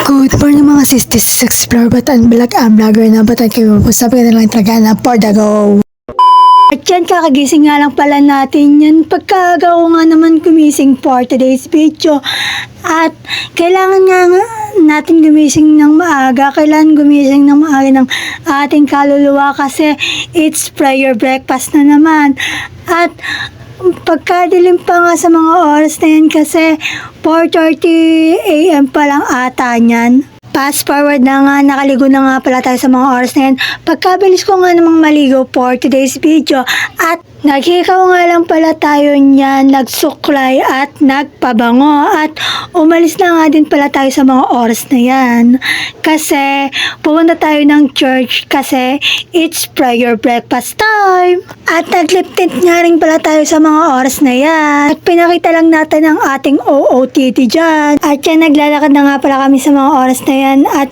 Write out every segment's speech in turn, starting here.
Good morning mga sisters, explore ba't ang black ang vlogger na ba't ay kayo po sabi ka na lang talaga na for the go. At yan, kakagising nga lang pala natin yan. Pagkagaw nga naman gumising for today's video. At kailangan nga natin gumising ng maaga. Kailangan gumising ng maaga ng ating kaluluwa kasi it's prayer breakfast na naman. At pagkadilim pa nga sa mga oras na yan kasi 4:30 AM pa lang ata niyan. Fast forward na nga, nakaligo na nga pala tayo sa mga oras na yan. Pagkabilis ko nga namang maligo for today's video at naghikaw nga lang pala tayo niyan, nagsuklay at nagpabango at umalis na nga din pala tayo sa mga oras na yan. Kasi pupunta tayo ng church kasi it's prayer breakfast time. At naglip tint nga rin pala tayo sa mga oras na yan. At pinakita lang natin ang ating OOTD dyan. At yan, naglalakad na nga pala kami sa mga oras na yan. At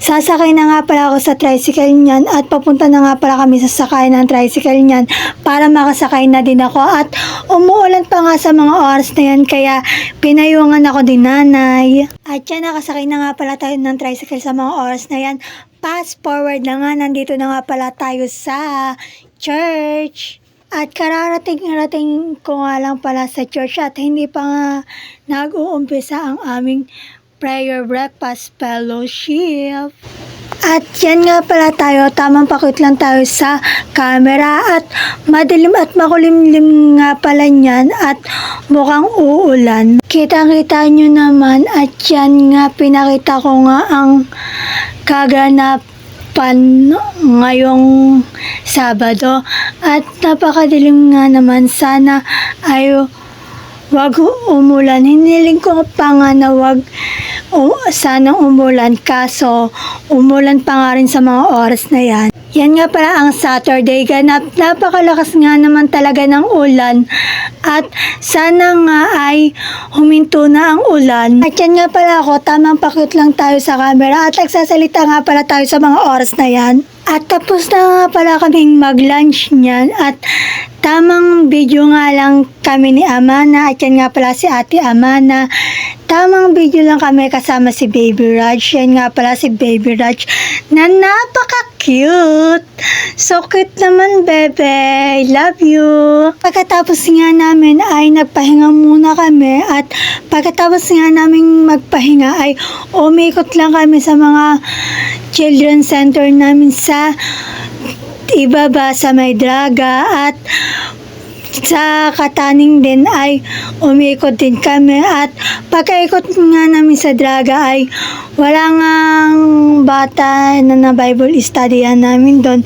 sasakay na nga pala ako sa tricycle niyan. At papunta na nga pala kami sa sakay ng tricycle niyan para makasakay na din ako. At umuulan pa nga sa mga oras na yan kaya pinayungan ako din nanay. At yan, nakasakay na nga pala tayo ng tricycle sa mga oras na yan. Fast forward na nga, nandito na nga pala tayo sa church. At kararating ko nga lang pala sa church at hindi pa nga nag-uumpisa ang aming prayer breakfast fellowship. At yan nga pala tayo, tamang pakit lang tayo sa camera at madilim at makulimlim nga pala niyan at mukhang uulan. Kita-kita nyo naman at yan nga pinakita ko nga ang kaganapan ngayong Sabado at napakadilim nga naman, sana ay wag umulan. Hiniling ko pa nga na wag sanang umulan kaso umulan pa nga rin sa mga oras na yan. Yan nga pala ang Saturday, napakalakas nga naman talaga ng ulan at sana nga ay huminto na ang ulan. At yan nga pala ako, tamang pakit lang tayo sa camera at nagsasalita nga pala tayo sa mga oras na yan. At tapos na nga pala kaming mag-lunch niyan at tamang video nga lang kami ni Amana at yan nga pala si Ate Amana. Tamang video lang kami kasama si Baby Raj. Yan nga pala si Baby Raj na napaka-cute. So cute naman, bebe. I love you. Pagkatapos nga namin ay nagpahinga muna kami at pagkatapos nga namin magpahinga ay umikot lang kami sa mga children's center namin sa ibaba sa May Draga at sa Kataning din ay umikot din kami at pagkaikot nga namin sa Draga ay wala ngang bata na Bible study namin doon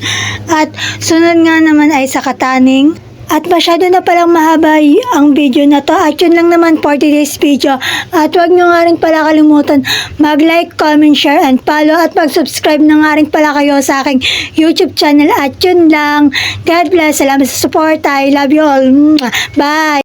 at sunod nga naman ay sa Kataning. At masyado na palang mahaba ang video na to at yun lang naman for today's video. At huwag nyo nga rin pala kalimutan mag-like, comment, share, and follow at mag-subscribe na nga rin pala kayo sa aking YouTube channel. At yun lang. God bless. Salamat sa support. I love you all. Bye!